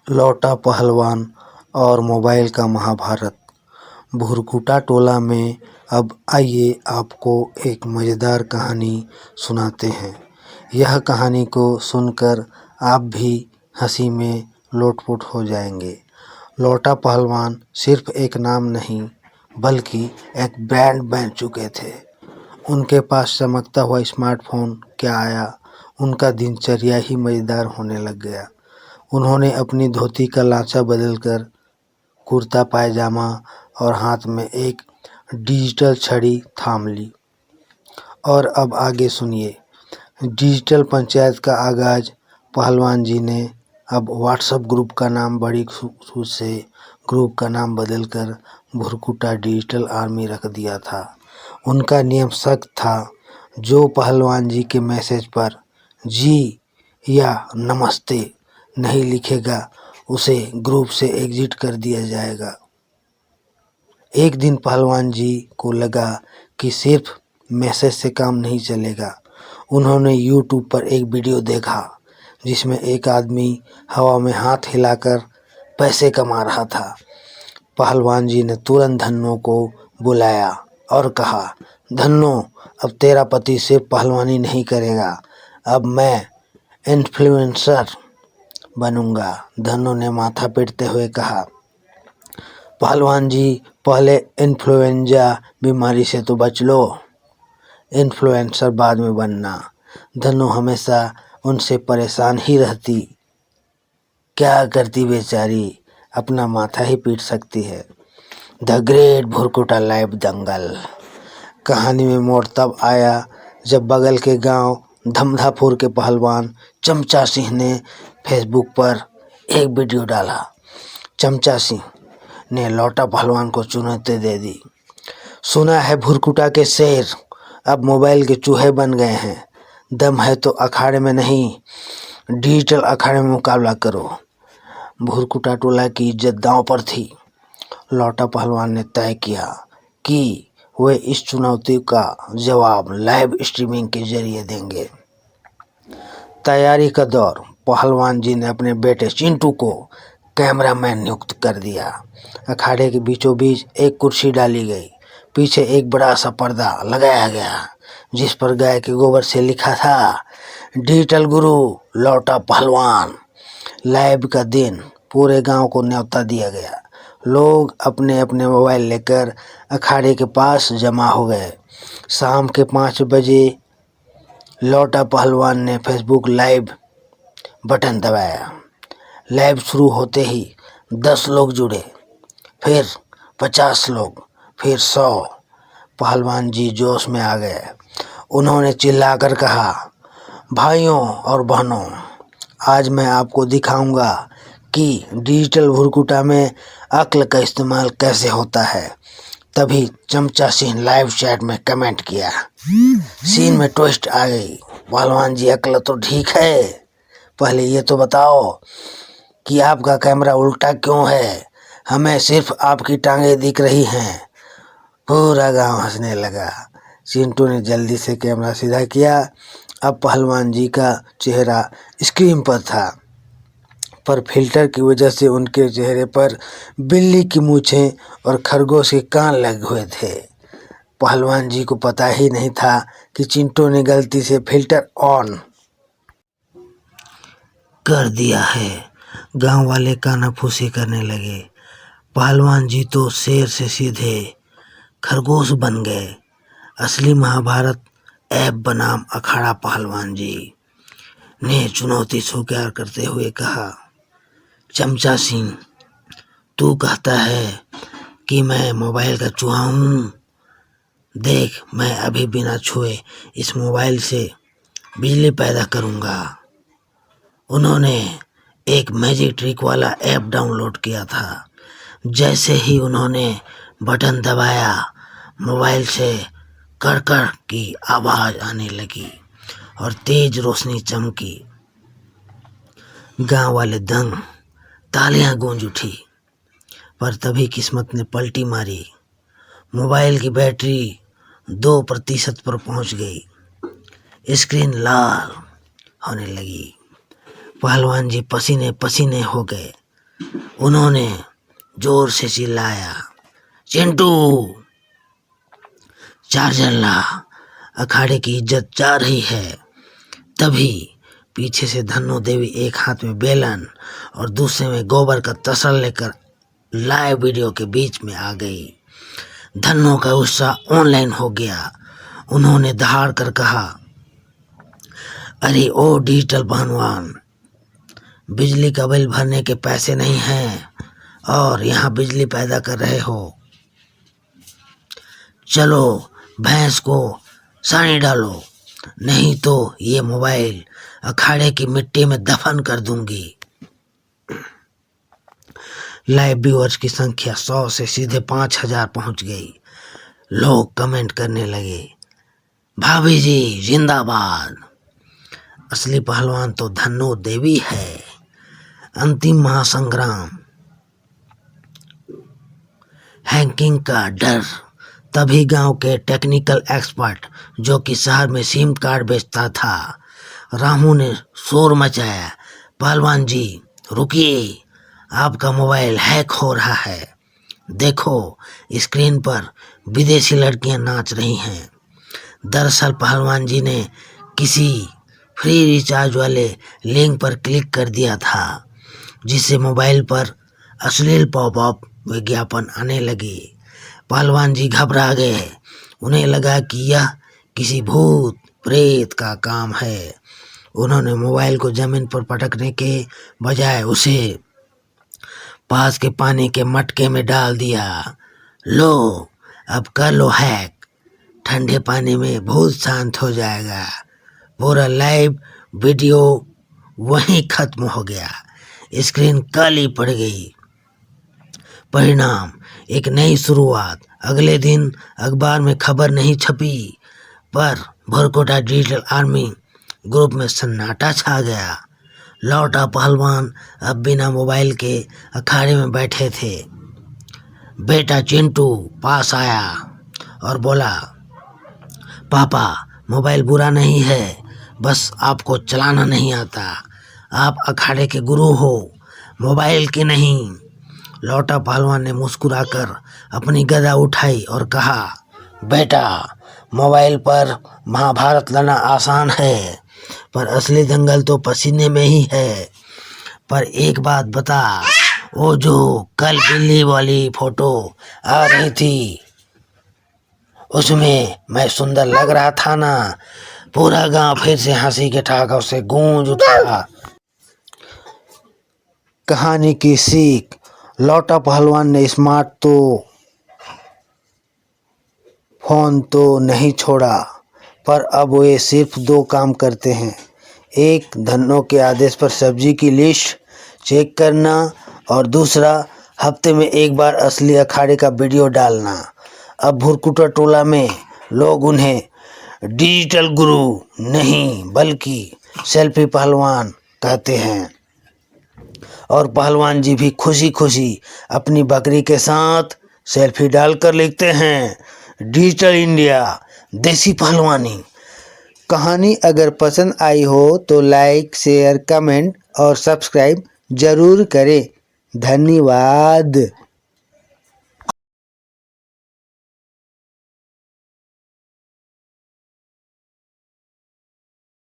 लौटा पहलवान और मोबाइल का महाभारत। भुरकुटा टोला में अब आइए आपको एक मज़ेदार कहानी सुनाते हैं। यह कहानी को सुनकर आप भी हंसी में लोटपोट हो जाएंगे। लौटा पहलवान सिर्फ एक नाम नहीं बल्कि एक ब्रांड बन चुके थे। उनके पास चमकता हुआ स्मार्टफोन क्या आया, उनका दिनचर्या ही मज़ेदार होने लग गया। उन्होंने अपनी धोती का लांचा बदलकर कुर्ता पायजामा और हाथ में एक डिजिटल छड़ी थाम ली। और अब आगे सुनिए। डिजिटल पंचायत का आगाज पहलवान जी ने अब व्हाट्सएप ग्रुप का नाम बड़ी खुशी से ग्रुप का नाम बदलकर भुरकुटा डिजिटल आर्मी रख दिया था। उनका नियम सख्त था, जो पहलवान जी के मैसेज पर जी या नमस्ते नहीं लिखेगा उसे ग्रुप से एग्जिट कर दिया जाएगा। एक दिन पहलवान जी को लगा कि सिर्फ मैसेज से काम नहीं चलेगा। उन्होंने यूट्यूब पर एक वीडियो देखा जिसमें एक आदमी हवा में हाथ हिलाकर पैसे कमा रहा था। पहलवान जी ने तुरंत धन्नो को बुलाया और कहा, धन्नो, अब तेरा पति सिर्फ पहलवानी नहीं करेगा, अब मैं इन्फ्लुएंसर बनूंगा। धन्नो ने माथा पीटते हुए कहा, पहलवान जी, पहले इन्फ्लुएंजा बीमारी से तो बच लो, इन्फ्लुएंसर बाद में बनना। धन्नो हमेशा उनसे परेशान ही रहती। क्या करती बेचारी, अपना माथा ही पीट सकती है। द ग्रेट भुरकुटा लाइव दंगल। कहानी में मोड़ तब आया जब बगल के गांव धमधापुर के पहलवान चमचा सिंह ने फेसबुक पर एक वीडियो डाला। चमचा सिंह ने लौटा पहलवान को चुनौती दे दी। सुना है भुरकुटा के शेर अब मोबाइल के चूहे बन गए हैं। दम है तो अखाड़े में नहीं, डिजिटल अखाड़े में मुकाबला करो। भुरकुटा टोला की इज्जत दांव पर थी। लौटा पहलवान ने तय किया कि वे इस चुनौती का जवाब लाइव स्ट्रीमिंग के जरिए देंगे। तैयारी का दौर। पहलवान जी ने अपने बेटे चिंटू को कैमरामैन नियुक्त कर दिया। अखाड़े के बीचों बीच एक कुर्सी डाली गई। पीछे एक बड़ा सा पर्दा लगाया गया जिस पर गाय के गोबर से लिखा था, डिजिटल गुरु लौटा पहलवान। लाइव का दिन पूरे गांव को न्योता दिया गया। लोग अपने अपने मोबाइल लेकर अखाड़े के पास जमा हो गए। शाम के 5 बजे लौटा पहलवान ने फेसबुक लाइव बटन दबाया। लाइव शुरू होते ही 10 लोग जुड़े, फिर 50 लोग, फिर 100। पहलवान जी जोश में आ गए। उन्होंने चिल्लाकर कहा, भाइयों और बहनों, आज मैं आपको दिखाऊंगा कि डिजिटल भुरकुटा में अक्ल का इस्तेमाल कैसे होता है। तभी चमचा सिंह लाइव चैट में कमेंट किया। सीन में ट्विस्ट आ गई। पहलवान जी, अक्ल तो ठीक है, पहले ये तो बताओ कि आपका कैमरा उल्टा क्यों है? हमें सिर्फ आपकी टांगें दिख रही हैं। पूरा गांव हंसने लगा। चिंटू ने जल्दी से कैमरा सीधा किया। अब पहलवान जी का चेहरा स्क्रीन पर था, पर फिल्टर की वजह से उनके चेहरे पर बिल्ली की मूछें और खरगोश के कान लगे हुए थे। पहलवान जी को पता ही नहीं था कि चिंटू ने गलती से फिल्टर ऑन कर दिया है। गांव वाले कानाफूसी करने लगे। पहलवान जी तो शेर से सीधे खरगोश बन गए। असली महाभारत ऐप बनाम अखाड़ा। पहलवान जी ने चुनौती स्वीकार करते हुए कहा, चमचा सिंह, तू कहता है कि मैं मोबाइल का चूहा हूँ? देख, मैं अभी बिना छुए इस मोबाइल से बिजली पैदा करूँगा। उन्होंने एक मैजिक ट्रिक वाला ऐप डाउनलोड किया था। जैसे ही उन्होंने बटन दबाया, मोबाइल से कड़कड़ की आवाज़ आने लगी और तेज रोशनी चमकी। गांव वाले दंग, तालियां गूंज उठी। पर तभी किस्मत ने पलटी मारी। मोबाइल की बैटरी 2% पर पहुंच गई। स्क्रीन लाल होने लगी। पहलवान जी पसीने पसीने हो गए। उन्होंने जोर से चिल्लाया, चिंटू चार्जर ला, अखाड़े की इज्जत जा रही है। तभी पीछे से धन्नो देवी एक हाथ में बेलन और दूसरे में गोबर का तसल लेकर लाइव वीडियो के बीच में आ गई। धन्नो का गुस्सा ऑनलाइन हो गया। उन्होंने दहाड़ कर कहा, अरे ओ डिजिटल पहलवान, बिजली का बिल भरने के पैसे नहीं हैं और यहाँ बिजली पैदा कर रहे हो। चलो भैंस को सानी डालो, नहीं तो ये मोबाइल अखाड़े की मिट्टी में दफन कर दूंगी। लाइव व्यूअर्स की संख्या 100 से सीधे 5000 पहुंच गई। लोग कमेंट करने लगे, भाभी जी जिंदाबाद। असली पहलवान तो धन्नो देवी है। अंतिम महासंग्राम। हैकिंग का डर। तभी गांव के टेक्निकल एक्सपर्ट, जो कि शहर में सिम कार्ड बेचता था, रामू ने शोर मचाया, पहलवान जी रुकिए, आपका मोबाइल हैक हो रहा है। देखो स्क्रीन पर विदेशी लड़कियां नाच रही हैं। दरअसल पहलवान जी ने किसी फ्री रिचार्ज वाले लिंक पर क्लिक कर दिया था, जिससे मोबाइल पर अश्लील पॉपअप विज्ञापन आने लगे। पहलवान जी घबरा गए। उन्हें लगा कि यह किसी भूत प्रेत का काम है। उन्होंने मोबाइल को जमीन पर पटकने के बजाय उसे पास के पानी के मटके में डाल दिया। लो अब कर लो हैक, ठंडे पानी में भूत शांत हो जाएगा। पूरा लाइव वीडियो वहीं खत्म हो गया। स्क्रीन काली पड़ गई। परिणाम, एक नई शुरुआत। अगले दिन अखबार में खबर नहीं छपी, पर भुरकुटा डिजिटल आर्मी ग्रुप में सन्नाटा छा गया। लौटा पहलवान अब बिना मोबाइल के अखाड़े में बैठे थे। बेटा चिंटू पास आया और बोला, पापा मोबाइल बुरा नहीं है, बस आपको चलाना नहीं आता। आप अखाड़े के गुरु हो, मोबाइल के नहीं। लौटा पहलवान ने मुस्कुराकर अपनी गदा उठाई और कहा, बेटा मोबाइल पर महाभारत लड़ना आसान है, पर असली दंगल तो पसीने में ही है। पर एक बात बता, वो जो कल बिल्ली वाली फोटो आ रही थी, उसमें मैं सुंदर लग रहा था ना? पूरा गांव फिर से हंसी के ठहाकों से गूंज उठा। कहानी की सीख। लौटा पहलवान ने फोन तो नहीं छोड़ा, पर अब वे सिर्फ 2 काम करते हैं। एक, धन्नो के आदेश पर सब्जी की लिस्ट चेक करना, और दूसरा, हफ्ते में एक बार असली अखाड़े का वीडियो डालना। अब भुरकुटा टोला में लोग उन्हें डिजिटल गुरु नहीं बल्कि सेल्फी पहलवान कहते हैं। और पहलवान जी भी खुशी खुशी अपनी बकरी के साथ सेल्फी डालकर लिखते हैं, डिजिटल इंडिया देसी पहलवानी। कहानी अगर पसंद आई हो तो लाइक, शेयर, कमेंट और सब्सक्राइब जरूर करें। धन्यवाद।